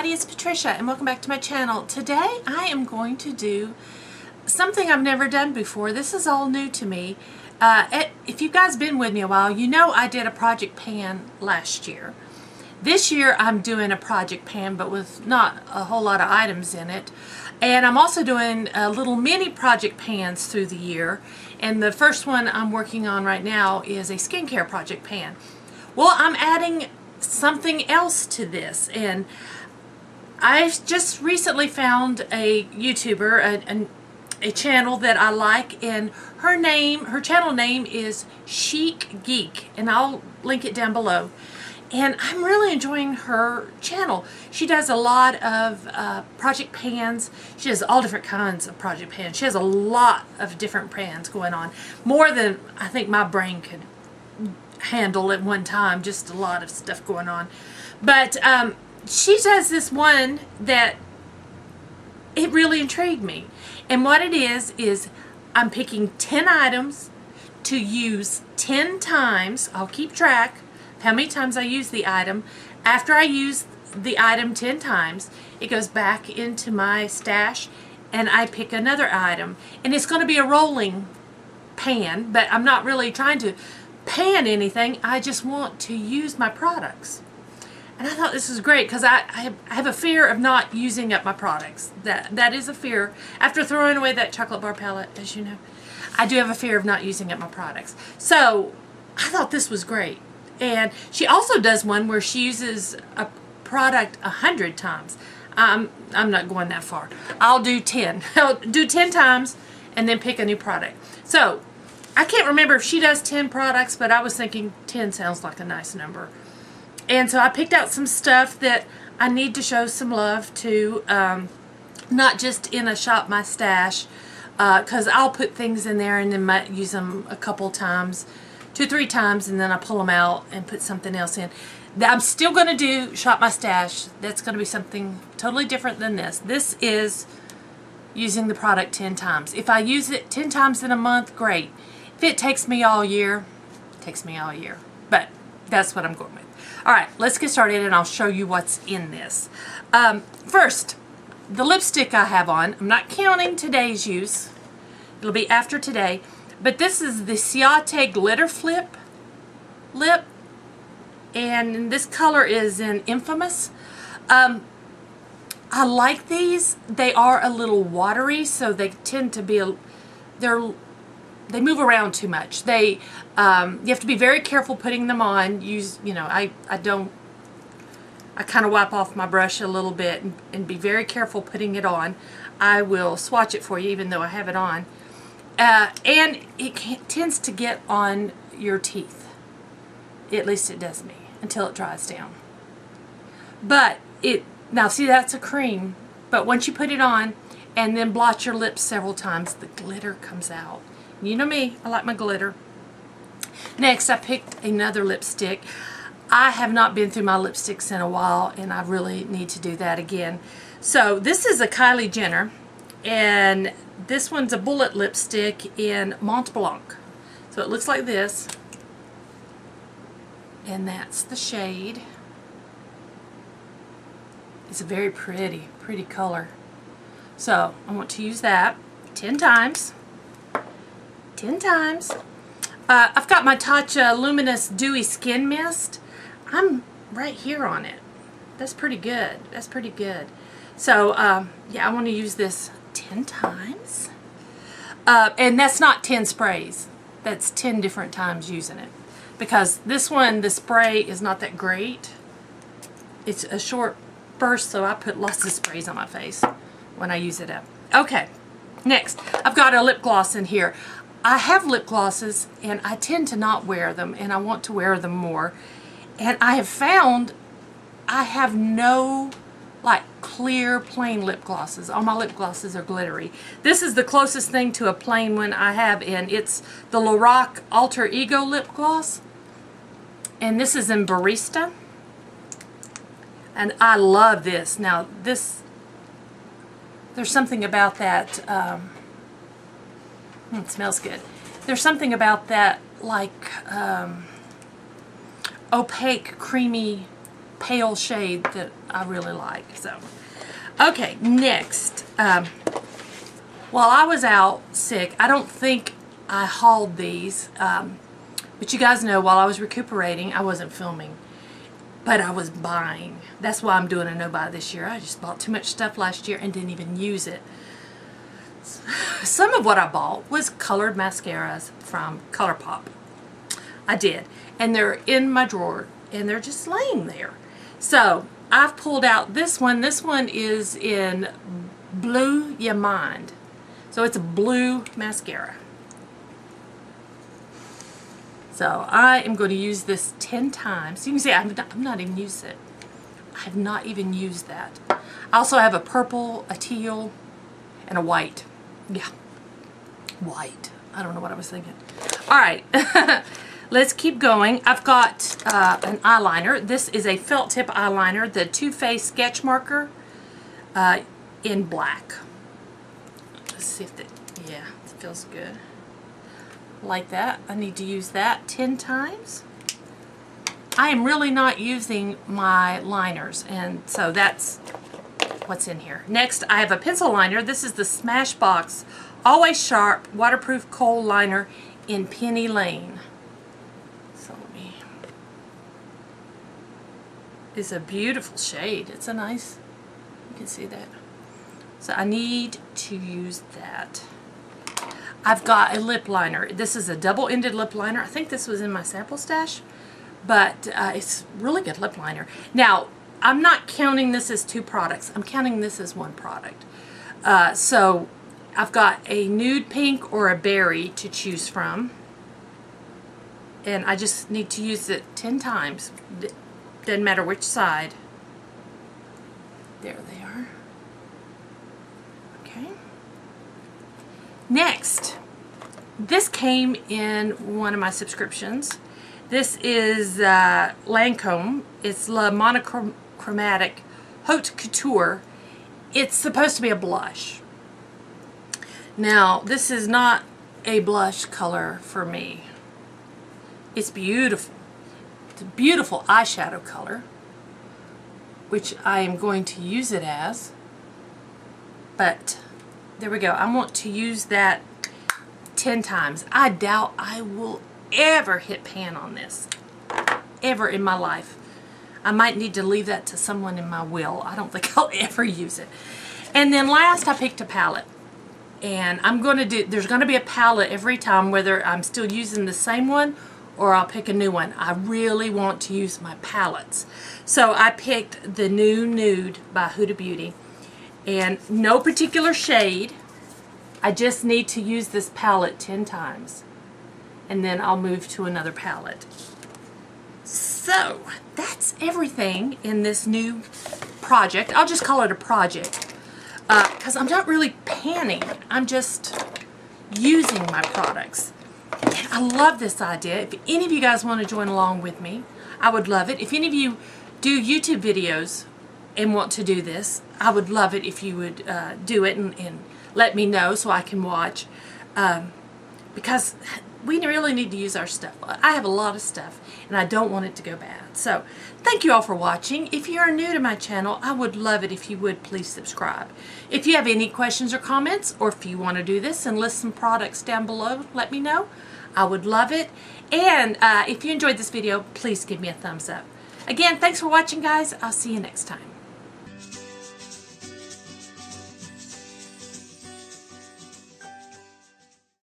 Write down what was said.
everybody, it's Patricia and welcome back to my channel. Today I am going to do something I've never done before. This is all new to me. If you guys been with me a while, you know I did a project pan last year. This year I'm doing a project pan but with not a whole lot of items in it. And I'm also doing little mini project pans through the year. And the first one I'm working on right now is a skincare project pan. Well, I'm adding something else to this, and I've just recently found a YouTuber, a channel that I like, and her channel name is Chic Geek, and I'll link it down below. And I'm really enjoying her channel. She does a lot of project pans. She does all different kinds of project pans. She has a lot of different pans going on, more than I think my brain could handle at one time. Just a lot of stuff going on. But she does this one that it really intrigued me. And what it is I'm picking 10 items to use 10 times. I'll keep track of how many times I use the item. After I use the item 10 times, it goes back into my stash and I pick another item. And it's going to be a rolling pan, but I'm not really trying to pan anything. I just want to use my products. And I thought this was great because I have a fear of not using up my products. That is a fear. After throwing away that chocolate bar palette, as you know, I do have a fear of not using up my products. So I thought this was great. And she also does one where she uses a product 100 times. I'm not going that far. I'll do 10. I'll do 10 times and then pick a new product. So I can't remember if she does 10 products, but I was thinking 10 sounds like a nice number. And so I picked out some stuff that I need to show some love to, not just in a shop my stash, because I'll put things in there and then might use them a couple times, 2-3 times, and then I pull them out and put something else in. I'm still going to do shop my stash. That's going to be something totally different than this. This is using the product 10 times. If I use it 10 times in a month, great. If it takes me all year, it takes me all year. But that's what I'm going with. Alright, let's get started and I'll show you what's in this. First, the lipstick I have on. I'm not counting today's use. It'll be after today. But this is the Ciate Glitter Flip lip. And this color is in Infamous. I like these. They are a little watery, so they tend to be they move around too much. You have to be very careful putting them on. I kind of wipe off my brush a little bit and be very careful putting it on. I will swatch it for you even though I have it on. And it tends to get on your teeth. At least it does me until it dries down. But now see, that's a cream, but once you put it on and then blot your lips several times, the glitter comes out. You know me, I like my glitter. Next, I picked another lipstick. I have not been through my lipsticks in a while, and I really need to do that again. So this is a Kylie Jenner, and this one's a bullet lipstick in Mont Blanc. So it looks like this, and that's the shade. It's a very pretty color. So I want to use that 10 times. 10 times. I've got my Tatcha Luminous Dewy Skin Mist. I'm right here on it. That's pretty good. That's pretty good. So, yeah, I want to use this 10 times. And that's not 10 sprays. That's 10 different times using it. Because this one, the spray is not that great. It's a short burst, so I put lots of sprays on my face when I use it up. Okay, next, I've got a lip gloss in here. I have lip glosses and I tend to not wear them, and I want to wear them more. And I have found I have no like clear plain lip glosses. All my lip glosses are glittery. This is the closest thing to a plain one I have, and it's the Lorac Alter Ego lip gloss. And this is in Barista. And I love this. Now there's something about that it smells good. There's something about that like opaque, creamy pale shade that I really like. So, okay, next. While I was out sick, I don't think I hauled these, but you guys know while I was recuperating, I wasn't filming, but I was buying. That's why I'm doing a no-buy this year. I just bought too much stuff last year and didn't even use it. Some of what I bought was colored mascaras from ColourPop. I did. And they're in my drawer, and they're just laying there. So, I've pulled out this one. This one is in Blue Ya Mind. So, it's a blue mascara. So, I am going to use this 10 times. You can see I've not even used it. I have not even used that. I also have a purple, a teal, and a white. Yeah, white. I don't know what I was thinking. All right, let's keep going. I've got an eyeliner. This is a felt tip eyeliner, the Too Faced Sketch Marker in black. Let's see if yeah, it feels good. Like that. I need to use that 10 times. I am really not using my liners, and so that's what's in here. Next, I have a pencil liner. This is the Smashbox Always Sharp Waterproof Kohl Liner in Penny Lane. So it's a beautiful shade. It's a nice, you can see that. So I need to use that. I've got a lip liner. This is a double-ended lip liner. I think this was in my sample stash, but it's really good lip liner. Now, I'm not counting this as 2 products. I'm counting this as 1 product. So I've got a nude pink or a berry to choose from. And I just need to use it 10 times. Doesn't matter which side. There they are. Okay. Next, this came in one of my subscriptions. This is Lancome. It's La Monochromatic Haute Couture. It's supposed to be a blush. Now, this is not a blush color for me. It's beautiful. It's a beautiful eyeshadow color, which I am going to use it as. But there we go. I want to use that 10 times. I doubt I will ever hit pan on this. Ever in my life. I might need to leave that to someone in my will. I don't think I'll ever use it. And then last, I picked a palette. And I'm going to do, there's going to be a palette every time, whether I'm still using the same one or I'll pick a new one. I really want to use my palettes. So I picked the new Nude by Huda Beauty. And no particular shade. I just need to use this palette 10 times. And then I'll move to another palette. So, that's everything in this new project. I'll just call it a project. Because I'm not really panning. I'm just using my products. And I love this idea. If any of you guys want to join along with me, I would love it. If any of you do YouTube videos and want to do this, I would love it if you would do it and let me know so I can watch. Because we really need to use our stuff. I have a lot of stuff and I don't want it to go bad. So thank you all for watching. If you are new to my channel, I would love it if you would please subscribe. If you have any questions or comments, or if you want to do this and list some products down below, let me know. I would love it. And if you enjoyed this video, please give me a thumbs up. Again, thanks for watching, guys. I'll see you next time.